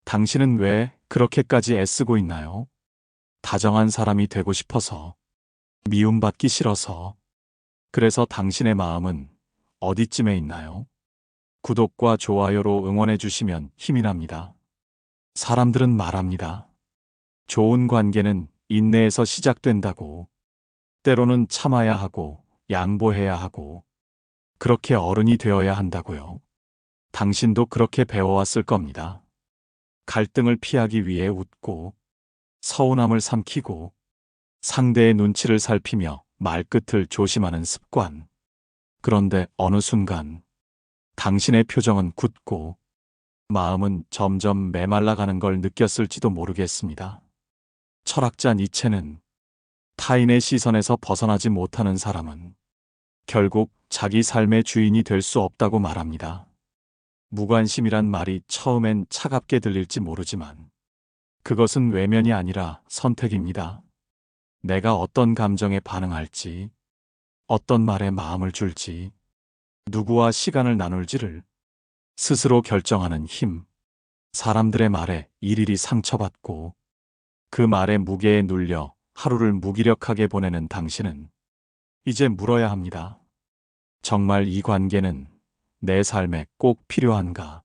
당신은 왜 그렇게까지 애쓰고 있나요? 다정한 사람이 되고 싶어서, 미움받기 싫어서. 그래서 당신의 마음은 어디쯤에 있나요? 구독과 좋아요로 응원해 주시면 힘이 납니다. 사람들은 말합니다. 좋은 관계는 인내에서 시작된다고. 때로는 참아야 하고, 양보해야 하고, 그렇게 어른이 되어야 한다고요. 당신도 그렇게 배워왔을 겁니다. 갈등을 피하기 위해 웃고, 서운함을 삼키고, 상대의 눈치를 살피며 말끝을 조심하는 습관. 그런데 어느 순간, 당신의 표정은 굳고, 마음은 점점 메말라가는 걸 느꼈을지도 모르겠습니다. 철학자 니체는 타인의 시선에서 벗어나지 못하는 사람은 결국 자기 삶의 주인이 될 수 없다고 말합니다. 무관심이란 말이 처음엔 차갑게 들릴지 모르지만 그것은 외면이 아니라 선택입니다. 내가 어떤 감정에 반응할지, 어떤 말에 마음을 줄지, 누구와 시간을 나눌지를 스스로 결정하는 힘. 사람들의 말에 일일이 상처받고 그 말의 무게에 눌려 하루를 무기력하게 보내는 당신은 이제 물어야 합니다. 정말 이 관계는 내 삶에 꼭 필요한가?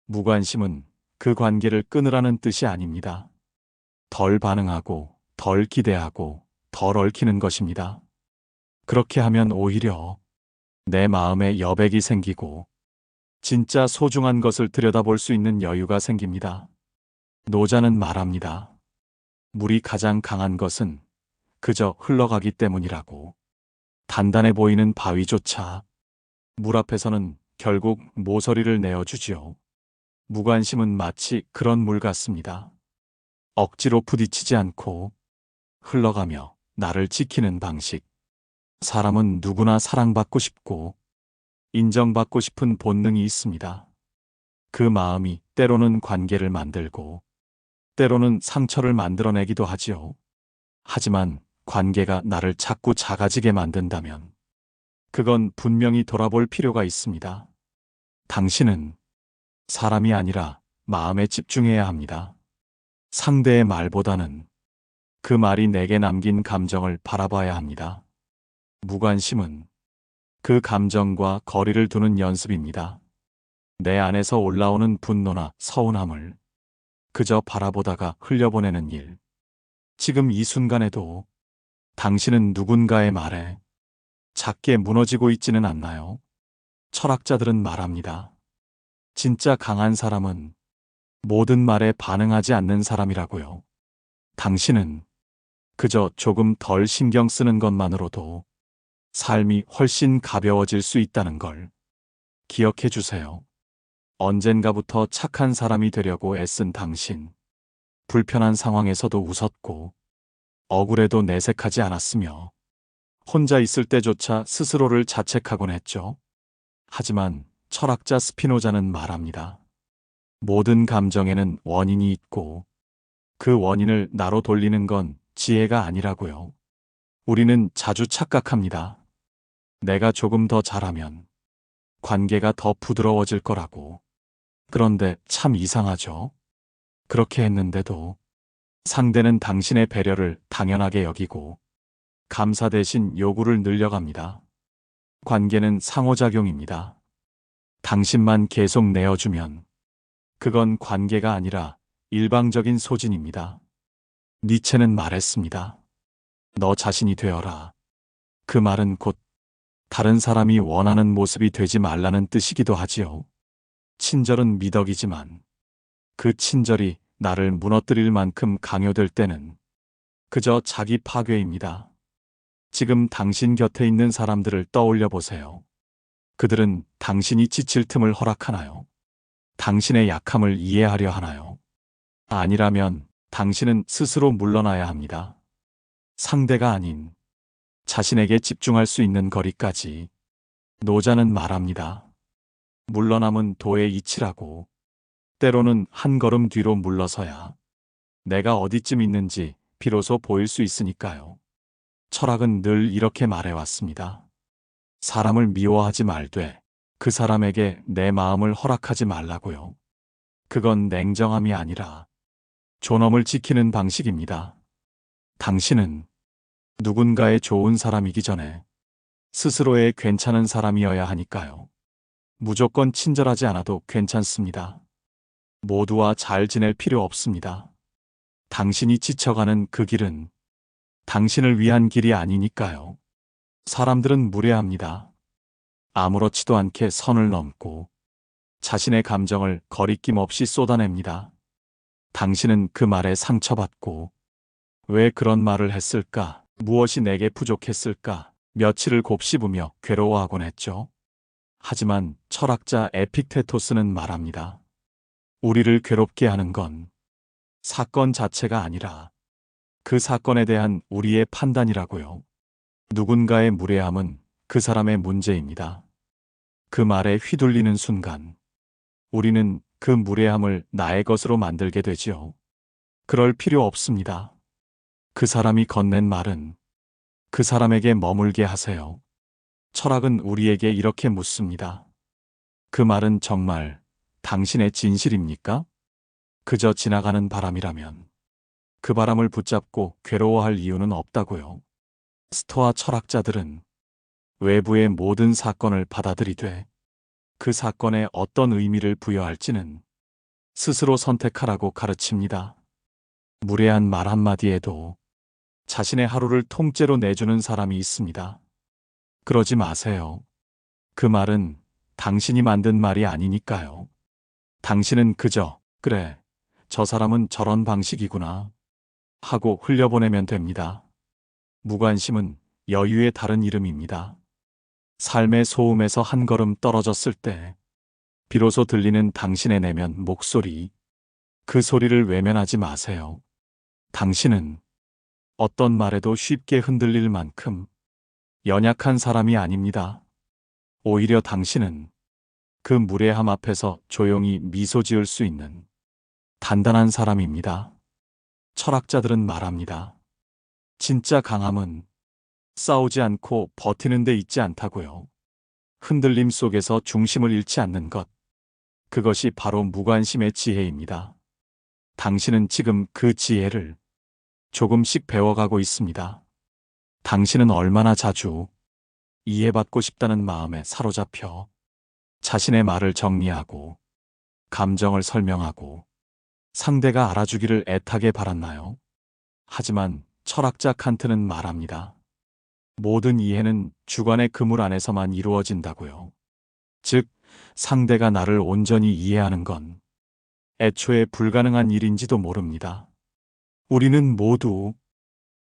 무관심은 그 관계를 끊으라는 뜻이 아닙니다. 덜 반응하고, 덜 기대하고, 덜 얽히는 것입니다. 그렇게 하면 오히려 내 마음에 여백이 생기고 진짜 소중한 것을 들여다볼 수 있는 여유가 생깁니다. 노자는 말합니다. 물이 가장 강한 것은 그저 흘러가기 때문이라고. 단단해 보이는 바위조차 물 앞에서는 결국 모서리를 내어주지요. 무관심은 마치 그런 물 같습니다. 억지로 부딪히지 않고 흘러가며 나를 지키는 방식. 사람은 누구나 사랑받고 싶고 인정받고 싶은 본능이 있습니다. 그 마음이 때로는 관계를 만들고 때로는 상처를 만들어내기도 하지요. 하지만 관계가 나를 자꾸 작아지게 만든다면 그건 분명히 돌아볼 필요가 있습니다. 당신은 사람이 아니라 마음에 집중해야 합니다. 상대의 말보다는 그 말이 내게 남긴 감정을 바라봐야 합니다. 무관심은 그 감정과 거리를 두는 연습입니다. 내 안에서 올라오는 분노나 서운함을 그저 바라보다가 흘려보내는 일. 지금 이 순간에도 당신은 누군가의 말에 작게 무너지고 있지는 않나요? 철학자들은 말합니다. 진짜 강한 사람은 모든 말에 반응하지 않는 사람이라고요. 당신은 그저 조금 덜 신경 쓰는 것만으로도 삶이 훨씬 가벼워질 수 있다는 걸 기억해 주세요. 언젠가부터 착한 사람이 되려고 애쓴 당신. 불편한 상황에서도 웃었고 억울해도 내색하지 않았으며 혼자 있을 때조차 스스로를 자책하곤 했죠. 하지만 철학자 스피노자는 말합니다. 모든 감정에는 원인이 있고 그 원인을 나로 돌리는 건 지혜가 아니라고요. 우리는 자주 착각합니다. 내가 조금 더 잘하면 관계가 더 부드러워질 거라고. 그런데 참 이상하죠? 그렇게 했는데도 상대는 당신의 배려를 당연하게 여기고 감사 대신 요구를 늘려갑니다. 관계는 상호작용입니다. 당신만 계속 내어주면 그건 관계가 아니라 일방적인 소진입니다. 니체는 말했습니다. 너 자신이 되어라. 그 말은 곧 다른 사람이 원하는 모습이 되지 말라는 뜻이기도 하지요. 친절은 미덕이지만 그 친절이 나를 무너뜨릴 만큼 강요될 때는 그저 자기 파괴입니다. 지금 당신 곁에 있는 사람들을 떠올려 보세요. 그들은 당신이 지칠 틈을 허락하나요? 당신의 약함을 이해하려 하나요? 아니라면 당신은 스스로 물러나야 합니다. 상대가 아닌 자신에게 집중할 수 있는 거리까지. 노자는 말합니다. 물러남은 도의 이치라고. 때로는 한 걸음 뒤로 물러서야 내가 어디쯤 있는지 비로소 보일 수 있으니까요. 철학은 늘 이렇게 말해왔습니다. 사람을 미워하지 말되 그 사람에게 내 마음을 허락하지 말라고요. 그건 냉정함이 아니라 존엄을 지키는 방식입니다. 당신은 누군가의 좋은 사람이기 전에 스스로의 괜찮은 사람이어야 하니까요. 무조건 친절하지 않아도 괜찮습니다. 모두와 잘 지낼 필요 없습니다. 당신이 지쳐가는 그 길은 당신을 위한 길이 아니니까요. 사람들은 무례합니다. 아무렇지도 않게 선을 넘고 자신의 감정을 거리낌 없이 쏟아냅니다. 당신은 그 말에 상처받고 왜 그런 말을 했을까? 무엇이 내게 부족했을까? 며칠을 곱씹으며 괴로워하곤 했죠. 하지만 철학자 에픽테토스는 말합니다. 우리를 괴롭게 하는 건 사건 자체가 아니라 그 사건에 대한 우리의 판단이라고요. 누군가의 무례함은 그 사람의 문제입니다. 그 말에 휘둘리는 순간 우리는 그 무례함을 나의 것으로 만들게 되지요. 그럴 필요 없습니다. 그 사람이 건넨 말은 그 사람에게 머물게 하세요. 철학은 우리에게 이렇게 묻습니다. 그 말은 정말 당신의 진실입니까? 그저 지나가는 바람이라면 그 바람을 붙잡고 괴로워할 이유는 없다고요. 스토아 철학자들은 외부의 모든 사건을 받아들이되 그 사건에 어떤 의미를 부여할지는 스스로 선택하라고 가르칩니다. 무례한 말 한마디에도 자신의 하루를 통째로 내주는 사람이 있습니다. 그러지 마세요. 그 말은 당신이 만든 말이 아니니까요. 당신은 그저 그래, 저 사람은 저런 방식이구나 하고 흘려보내면 됩니다. 무관심은 여유의 다른 이름입니다. 삶의 소음에서 한 걸음 떨어졌을 때 비로소 들리는 당신의 내면 목소리, 그 소리를 외면하지 마세요. 당신은 어떤 말에도 쉽게 흔들릴 만큼 연약한 사람이 아닙니다. 오히려 당신은 그 무례함 앞에서 조용히 미소 지을 수 있는 단단한 사람입니다. 철학자들은 말합니다. 진짜 강함은 싸우지 않고 버티는 데 있지 않다고요. 흔들림 속에서 중심을 잃지 않는 것. 그것이 바로 무관심의 지혜입니다. 당신은 지금 그 지혜를 조금씩 배워가고 있습니다. 당신은 얼마나 자주 이해받고 싶다는 마음에 사로잡혀 자신의 말을 정리하고 감정을 설명하고 상대가 알아주기를 애타게 바랐나요? 하지만 철학자 칸트는 말합니다. 모든 이해는 주관의 그물 안에서만 이루어진다고요. 즉, 상대가 나를 온전히 이해하는 건 애초에 불가능한 일인지도 모릅니다. 우리는 모두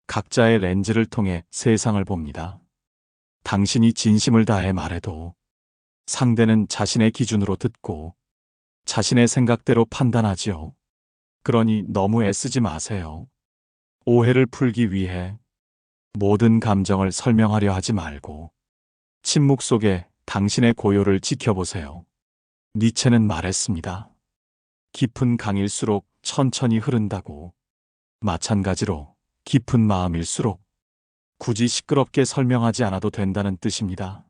각자의 렌즈를 통해 세상을 봅니다. 당신이 진심을 다해 말해도 상대는 자신의 기준으로 듣고 자신의 생각대로 판단하지요. 그러니 너무 애쓰지 마세요. 오해를 풀기 위해 모든 감정을 설명하려 하지 말고 침묵 속에 당신의 고요를 지켜보세요. 니체는 말했습니다. 깊은 강일수록 천천히 흐른다고. 마찬가지로 깊은 마음일수록 굳이 시끄럽게 설명하지 않아도 된다는 뜻입니다.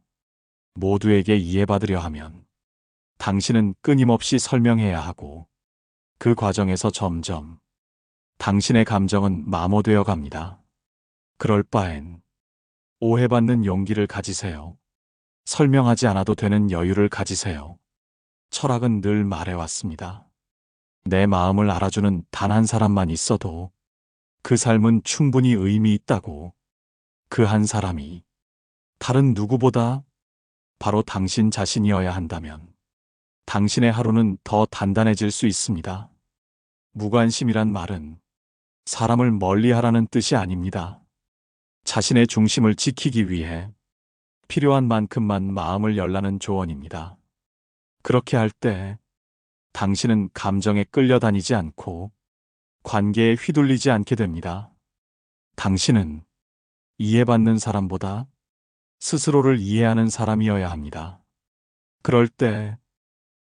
모두에게 이해받으려 하면 당신은 끊임없이 설명해야 하고 그 과정에서 점점 당신의 감정은 마모되어 갑니다. 그럴 바엔 오해받는 용기를 가지세요. 설명하지 않아도 되는 여유를 가지세요. 철학은 늘 말해왔습니다. 내 마음을 알아주는 단 한 사람만 있어도 그 삶은 충분히 의미 있다고. 그 한 사람이 다른 누구보다 바로 당신 자신이어야 한다면 당신의 하루는 더 단단해질 수 있습니다. 무관심이란 말은 사람을 멀리하라는 뜻이 아닙니다. 자신의 중심을 지키기 위해 필요한 만큼만 마음을 열라는 조언입니다. 그렇게 할 때 당신은 감정에 끌려다니지 않고 관계에 휘둘리지 않게 됩니다. 당신은 이해받는 사람보다 스스로를 이해하는 사람이어야 합니다. 그럴 때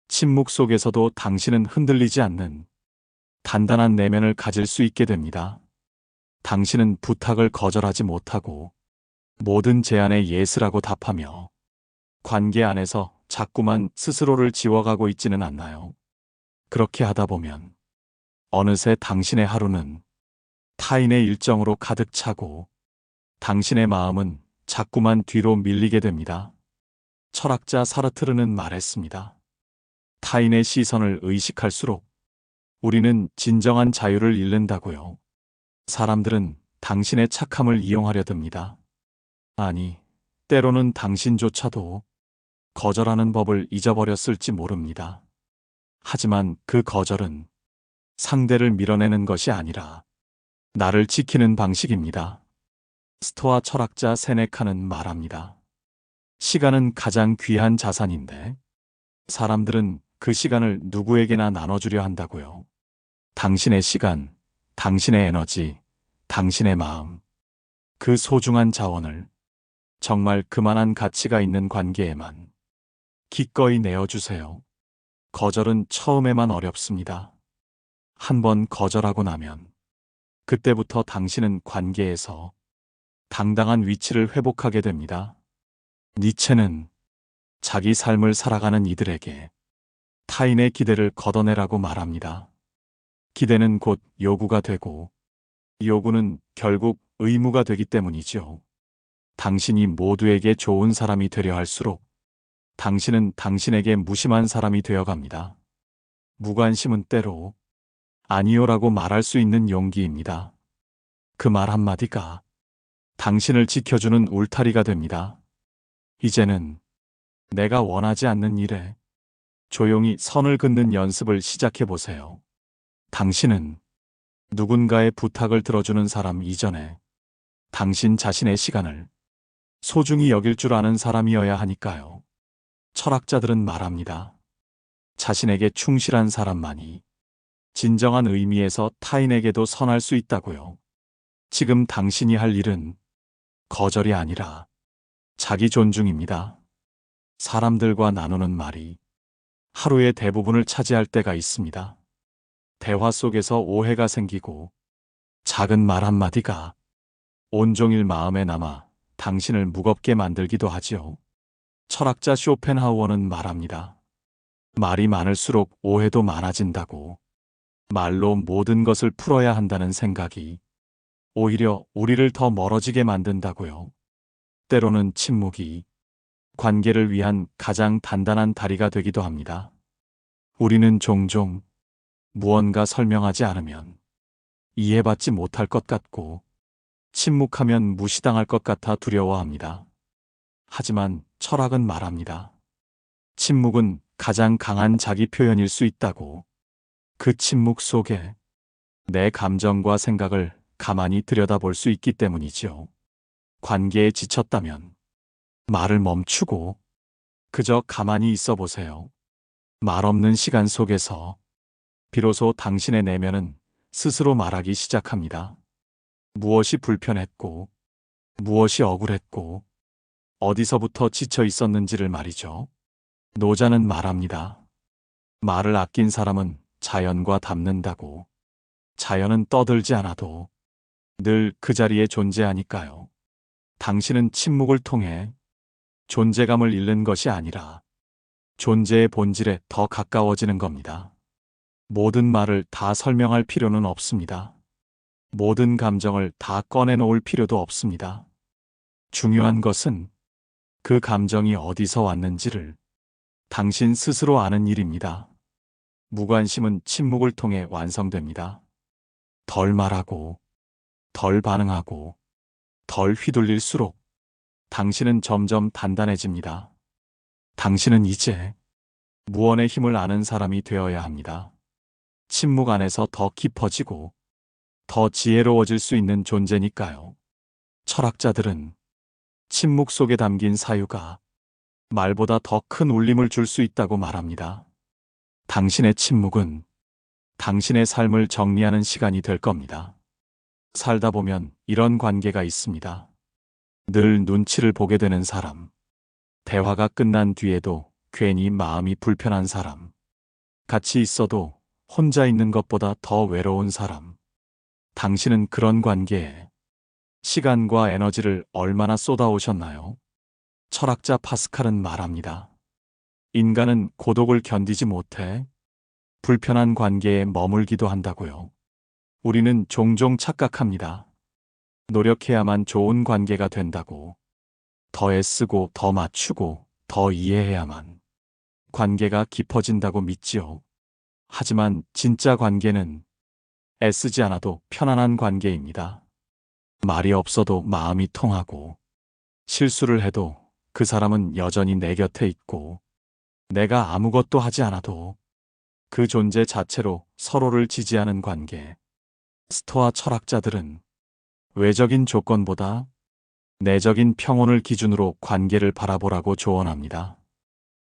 침묵 속에서도 당신은 흔들리지 않는 단단한 내면을 가질 수 있게 됩니다. 당신은 부탁을 거절하지 못하고 모든 제안에 예스라고 답하며 관계 안에서 자꾸만 스스로를 지워가고 있지는 않나요? 그렇게 하다 보면 어느새 당신의 하루는 타인의 일정으로 가득 차고 당신의 마음은 자꾸만 뒤로 밀리게 됩니다. 철학자 사르트르는 말했습니다. 타인의 시선을 의식할수록 우리는 진정한 자유를 잃는다고요. 사람들은 당신의 착함을 이용하려 듭니다. 아니, 때로는 당신조차도 거절하는 법을 잊어버렸을지 모릅니다. 하지만 그 거절은 상대를 밀어내는 것이 아니라 나를 지키는 방식입니다. 스토아 철학자 세네카는 말합니다. 시간은 가장 귀한 자산인데 사람들은 그 시간을 누구에게나 나눠주려 한다고요. 당신의 시간, 당신의 에너지, 당신의 마음, 그 소중한 자원을 정말 그만한 가치가 있는 관계에만 기꺼이 내어주세요. 거절은 처음에만 어렵습니다. 한번 거절하고 나면 그때부터 당신은 관계에서 당당한 위치를 회복하게 됩니다. 니체는 자기 삶을 살아가는 이들에게 타인의 기대를 걷어내라고 말합니다. 기대는 곧 요구가 되고 요구는 결국 의무가 되기 때문이죠. 당신이 모두에게 좋은 사람이 되려 할수록 당신은 당신에게 무심한 사람이 되어갑니다. 무관심은 때로 아니요라고 말할 수 있는 용기입니다. 그 말 한마디가 당신을 지켜주는 울타리가 됩니다. 이제는 내가 원하지 않는 일에 조용히 선을 긋는 연습을 시작해 보세요. 당신은 누군가의 부탁을 들어주는 사람 이전에 당신 자신의 시간을 소중히 여길 줄 아는 사람이어야 하니까요. 철학자들은 말합니다. 자신에게 충실한 사람만이 진정한 의미에서 타인에게도 선할 수 있다고요. 지금 당신이 할 일은 거절이 아니라 자기 존중입니다. 사람들과 나누는 말이 하루의 대부분을 차지할 때가 있습니다. 대화 속에서 오해가 생기고 작은 말 한마디가 온종일 마음에 남아 당신을 무겁게 만들기도 하지요. 철학자 쇼펜하우어는 말합니다. 말이 많을수록 오해도 많아진다고. 말로 모든 것을 풀어야 한다는 생각이 오히려 우리를 더 멀어지게 만든다고요. 때로는 침묵이 관계를 위한 가장 단단한 다리가 되기도 합니다. 우리는 종종 무언가 설명하지 않으면 이해받지 못할 것 같고 침묵하면 무시당할 것 같아 두려워합니다. 하지만 철학은 말합니다. 침묵은 가장 강한 자기 표현일 수 있다고. 그 침묵 속에 내 감정과 생각을 가만히 들여다볼 수 있기 때문이지요. 관계에 지쳤다면 말을 멈추고 그저 가만히 있어 보세요. 말 없는 시간 속에서 비로소 당신의 내면은 스스로 말하기 시작합니다. 무엇이 불편했고, 무엇이 억울했고, 어디서부터 지쳐 있었는지를 말이죠. 노자는 말합니다. 말을 아낀 사람은 자연과 닮는다고. 자연은 떠들지 않아도 늘 그 자리에 존재하니까요. 당신은 침묵을 통해 존재감을 잃는 것이 아니라 존재의 본질에 더 가까워지는 겁니다. 모든 말을 다 설명할 필요는 없습니다. 모든 감정을 다 꺼내놓을 필요도 없습니다. 중요한 것은 그 감정이 어디서 왔는지를 당신 스스로 아는 일입니다. 무관심은 침묵을 통해 완성됩니다. 덜 말하고, 덜 반응하고, 덜 휘둘릴수록 당신은 점점 단단해집니다. 당신은 이제 무언의 힘을 아는 사람이 되어야 합니다. 침묵 안에서 더 깊어지고 더 지혜로워질 수 있는 존재니까요. 철학자들은 침묵 속에 담긴 사유가 말보다 더 큰 울림을 줄 수 있다고 말합니다. 당신의 침묵은 당신의 삶을 정리하는 시간이 될 겁니다. 살다 보면 이런 관계가 있습니다. 늘 눈치를 보게 되는 사람, 대화가 끝난 뒤에도 괜히 마음이 불편한 사람, 같이 있어도 혼자 있는 것보다 더 외로운 사람. 당신은 그런 관계에 시간과 에너지를 얼마나 쏟아오셨나요? 철학자 파스칼은 말합니다. 인간은 고독을 견디지 못해 불편한 관계에 머물기도 한다고요. 우리는 종종 착각합니다. 노력해야만 좋은 관계가 된다고. 더 애쓰고 더 맞추고 더 이해해야만 관계가 깊어진다고 믿지요. 하지만 진짜 관계는 애쓰지 않아도 편안한 관계입니다. 말이 없어도 마음이 통하고, 실수를 해도 그 사람은 여전히 내 곁에 있고, 내가 아무것도 하지 않아도 그 존재 자체로 서로를 지지하는 관계. 스토아 철학자들은 외적인 조건보다 내적인 평온을 기준으로 관계를 바라보라고 조언합니다.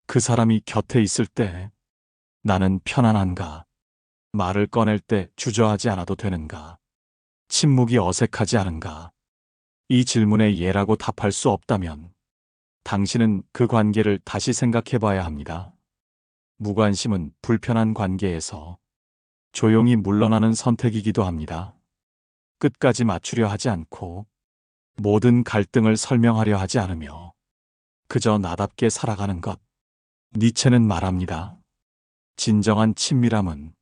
그 사람이 곁에 있을 때 나는 편안한가? 말을 꺼낼 때 주저하지 않아도 되는가? 침묵이 어색하지 않은가? 이 질문에 예라고 답할 수 없다면 당신은 그 관계를 다시 생각해 봐야 합니다. 무관심은 불편한 관계에서 조용히 물러나는 선택이기도 합니다. 끝까지 맞추려 하지 않고 모든 갈등을 설명하려 하지 않으며 그저 나답게 살아가는 것. 니체는 말합니다. 진정한 친밀함은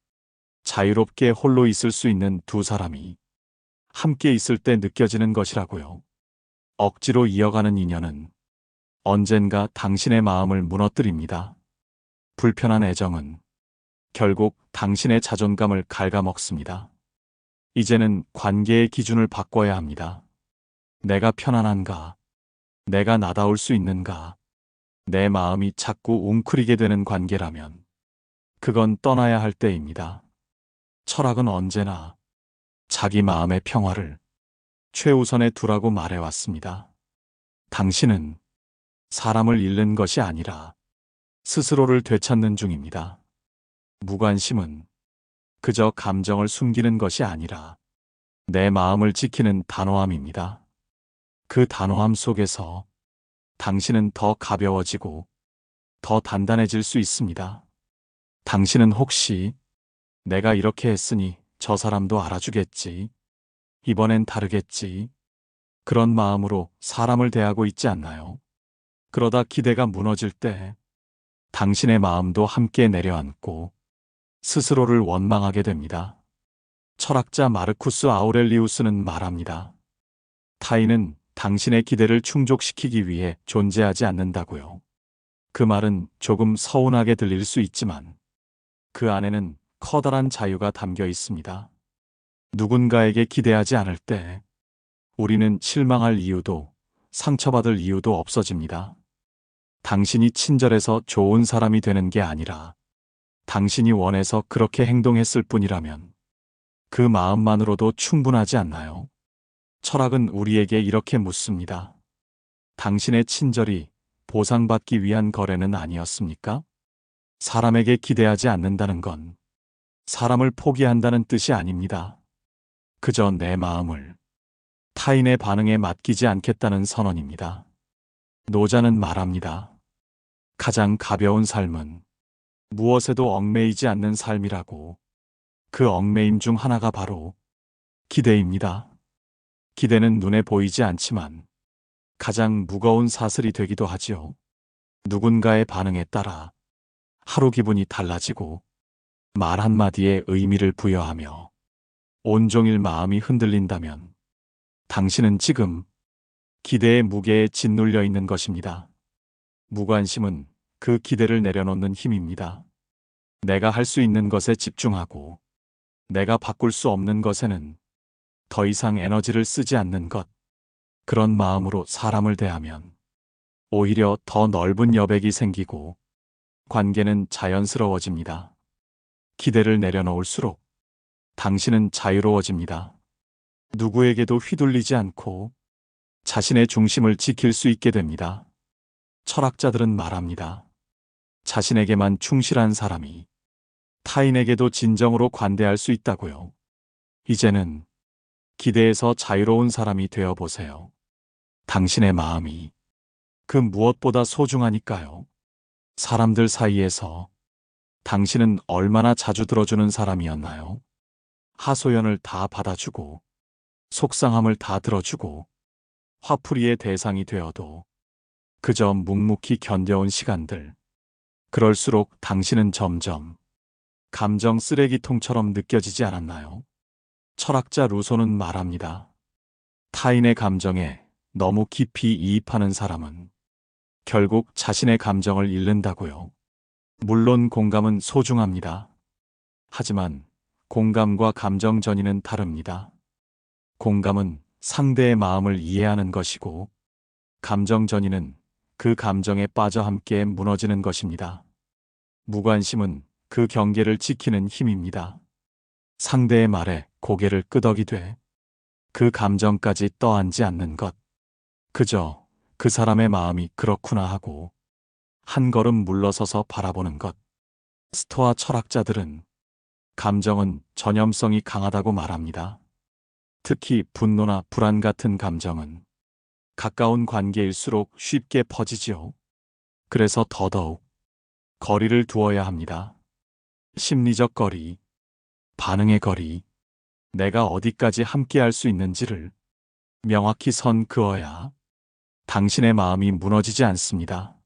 자유롭게 홀로 있을 수 있는 두 사람이 함께 있을 때 느껴지는 것이라고요. 억지로 이어가는 인연은 언젠가 당신의 마음을 무너뜨립니다. 불편한 애정은 결국 당신의 자존감을 갉아먹습니다. 이제는 관계의 기준을 바꿔야 합니다. 내가 편안한가? 내가 나다울 수 있는가? 내 마음이 자꾸 웅크리게 되는 관계라면 그건 떠나야 할 때입니다. 철학은 언제나 자기 마음의 평화를 최우선에 두라고 말해왔습니다. 당신은 사람을 잃는 것이 아니라 스스로를 되찾는 중입니다. 무관심은 그저 감정을 숨기는 것이 아니라 내 마음을 지키는 단호함입니다. 그 단호함 속에서 당신은 더 가벼워지고 더 단단해질 수 있습니다. 당신은 혹시 내가 이렇게 했으니 저 사람도 알아주겠지. 이번엔 다르겠지. 그런 마음으로 사람을 대하고 있지 않나요? 그러다 기대가 무너질 때 당신의 마음도 함께 내려앉고 스스로를 원망하게 됩니다. 철학자 마르쿠스 아우렐리우스는 말합니다. 타인은 당신의 기대를 충족시키기 위해 존재하지 않는다고요. 그 말은 조금 서운하게 들릴 수 있지만 그 안에는 커다란 자유가 담겨 있습니다. 누군가에게 기대하지 않을 때 우리는 실망할 이유도 상처받을 이유도 없어집니다. 당신이 친절해서 좋은 사람이 되는 게 아니라 당신이 원해서 그렇게 행동했을 뿐이라면 그 마음만으로도 충분하지 않나요? 철학은 우리에게 이렇게 묻습니다. 당신의 친절이 보상받기 위한 거래는 아니었습니까? 사람에게 기대하지 않는다는 건 사람을 포기한다는 뜻이 아닙니다. 그저 내 마음을 타인의 반응에 맡기지 않겠다는 선언입니다. 노자는 말합니다. 가장 가벼운 삶은 무엇에도 얽매이지 않는 삶이라고. 그 얽매임 중 하나가 바로 기대입니다. 기대는 눈에 보이지 않지만 가장 무거운 사슬이 되기도 하지요. 누군가의 반응에 따라 하루 기분이 달라지고 말 한마디에 의미를 부여하며 온종일 마음이 흔들린다면 당신은 지금 기대의 무게에 짓눌려 있는 것입니다. 무관심은 그 기대를 내려놓는 힘입니다. 내가 할 수 있는 것에 집중하고 내가 바꿀 수 없는 것에는 더 이상 에너지를 쓰지 않는 것. 그런 마음으로 사람을 대하면 오히려 더 넓은 여백이 생기고 관계는 자연스러워집니다. 기대를 내려놓을수록 당신은 자유로워집니다. 누구에게도 휘둘리지 않고 자신의 중심을 지킬 수 있게 됩니다. 철학자들은 말합니다. 자신에게만 충실한 사람이 타인에게도 진정으로 관대할 수 있다고요. 이제는 기대에서 자유로운 사람이 되어 보세요. 당신의 마음이 그 무엇보다 소중하니까요. 사람들 사이에서 당신은 얼마나 자주 들어주는 사람이었나요? 하소연을 다 받아주고 속상함을 다 들어주고 화풀이의 대상이 되어도 그저 묵묵히 견뎌온 시간들. 그럴수록 당신은 점점 감정 쓰레기통처럼 느껴지지 않았나요? 철학자 루소는 말합니다. 타인의 감정에 너무 깊이 이입하는 사람은 결국 자신의 감정을 잃는다고요. 물론 공감은 소중합니다. 하지만 공감과 감정 전이는 다릅니다. 공감은 상대의 마음을 이해하는 것이고, 감정 전이는 그 감정에 빠져 함께 무너지는 것입니다. 무관심은 그 경계를 지키는 힘입니다. 상대의 말에 고개를 끄덕이되 그 감정까지 떠안지 않는 것. 그저 그 사람의 마음이 그렇구나 하고 한 걸음 물러서서 바라보는 것. 스토아 철학자들은 감정은 전염성이 강하다고 말합니다. 특히 분노나 불안 같은 감정은 가까운 관계일수록 쉽게 퍼지지요. 그래서 더더욱 거리를 두어야 합니다. 심리적 거리, 반응의 거리, 내가 어디까지 함께할 수 있는지를 명확히 선 그어야 당신의 마음이 무너지지 않습니다.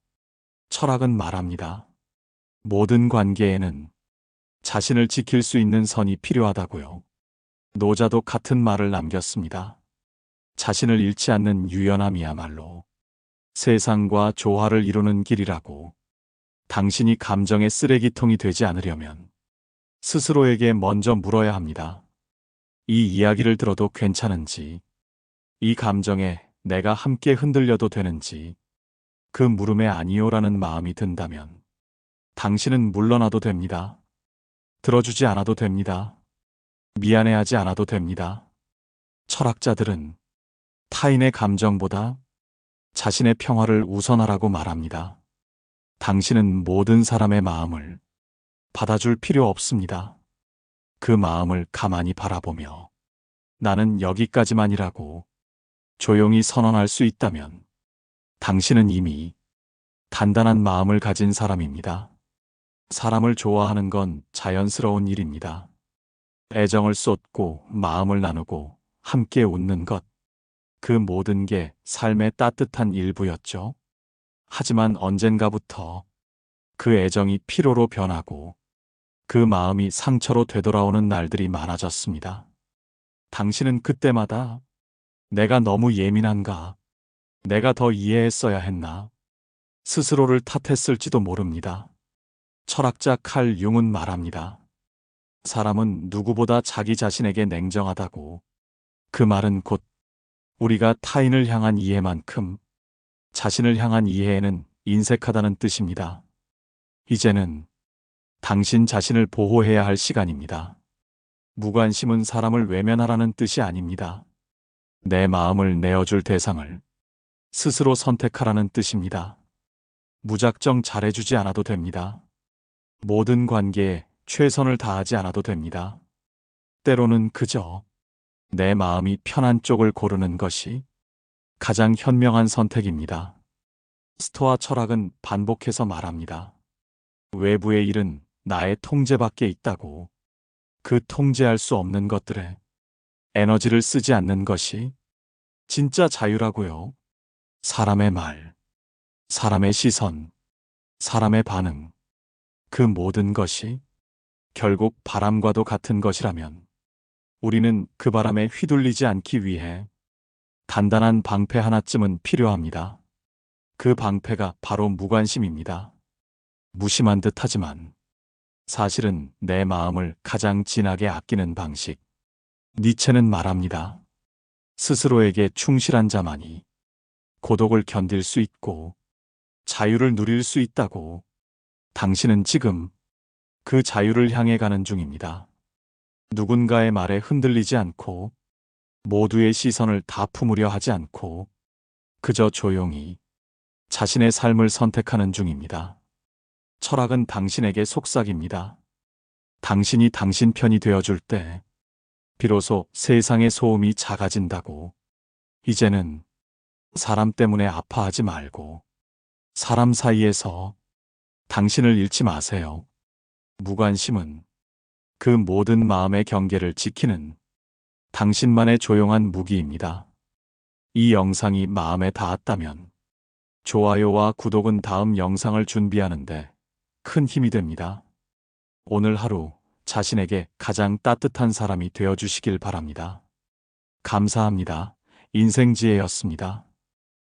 철학은 말합니다. 모든 관계에는 자신을 지킬 수 있는 선이 필요하다고요. 노자도 같은 말을 남겼습니다. 자신을 잃지 않는 유연함이야말로 세상과 조화를 이루는 길이라고. 당신이 감정의 쓰레기통이 되지 않으려면 스스로에게 먼저 물어야 합니다. 이 이야기를 들어도 괜찮은지, 이 감정에 내가 함께 흔들려도 되는지, 그 물음에 아니요라는 마음이 든다면 당신은 물러나도 됩니다. 들어주지 않아도 됩니다. 미안해하지 않아도 됩니다. 철학자들은 타인의 감정보다 자신의 평화를 우선하라고 말합니다. 당신은 모든 사람의 마음을 받아줄 필요 없습니다. 그 마음을 가만히 바라보며 나는 여기까지만이라고 조용히 선언할 수 있다면 당신은 이미 단단한 마음을 가진 사람입니다. 사람을 좋아하는 건 자연스러운 일입니다. 애정을 쏟고 마음을 나누고 함께 웃는 것, 그 모든 게 삶의 따뜻한 일부였죠. 하지만 언젠가부터 그 애정이 피로로 변하고 그 마음이 상처로 되돌아오는 날들이 많아졌습니다. 당신은 그때마다 내가 너무 예민한가? 내가 더 이해했어야 했나? 스스로를 탓했을지도 모릅니다. 철학자 칼 융은 말합니다. 사람은 누구보다 자기 자신에게 냉정하다고. 그 말은 곧 우리가 타인을 향한 이해만큼 자신을 향한 이해에는 인색하다는 뜻입니다. 이제는 당신 자신을 보호해야 할 시간입니다. 무관심은 사람을 외면하라는 뜻이 아닙니다. 내 마음을 내어줄 대상을 스스로 선택하라는 뜻입니다. 무작정 잘해주지 않아도 됩니다. 모든 관계에 최선을 다하지 않아도 됩니다. 때로는 그저 내 마음이 편한 쪽을 고르는 것이 가장 현명한 선택입니다. 스토아 철학은 반복해서 말합니다. 외부의 일은 나의 통제 밖에 있다고. 그 통제할 수 없는 것들에 에너지를 쓰지 않는 것이 진짜 자유라고요. 사람의 말, 사람의 시선, 사람의 반응, 그 모든 것이 결국 바람과도 같은 것이라면 우리는 그 바람에 휘둘리지 않기 위해 단단한 방패 하나쯤은 필요합니다. 그 방패가 바로 무관심입니다. 무심한 듯하지만 사실은 내 마음을 가장 진하게 아끼는 방식. 니체는 말합니다. 스스로에게 충실한 자만이 고독을 견딜 수 있고 자유를 누릴 수 있다고. 당신은 지금 그 자유를 향해 가는 중입니다. 누군가의 말에 흔들리지 않고 모두의 시선을 다 품으려 하지 않고 그저 조용히 자신의 삶을 선택하는 중입니다. 철학은 당신에게 속삭입니다. 당신이 당신 편이 되어줄 때 비로소 세상의 소음이 작아진다고. 이제는 사람 때문에 아파하지 말고 사람 사이에서 당신을 잃지 마세요. 무관심은 그 모든 마음의 경계를 지키는 당신만의 조용한 무기입니다. 이 영상이 마음에 닿았다면 좋아요와 구독은 다음 영상을 준비하는데 큰 힘이 됩니다. 오늘 하루 자신에게 가장 따뜻한 사람이 되어 주시길 바랍니다. 감사합니다. 인생지혜였습니다.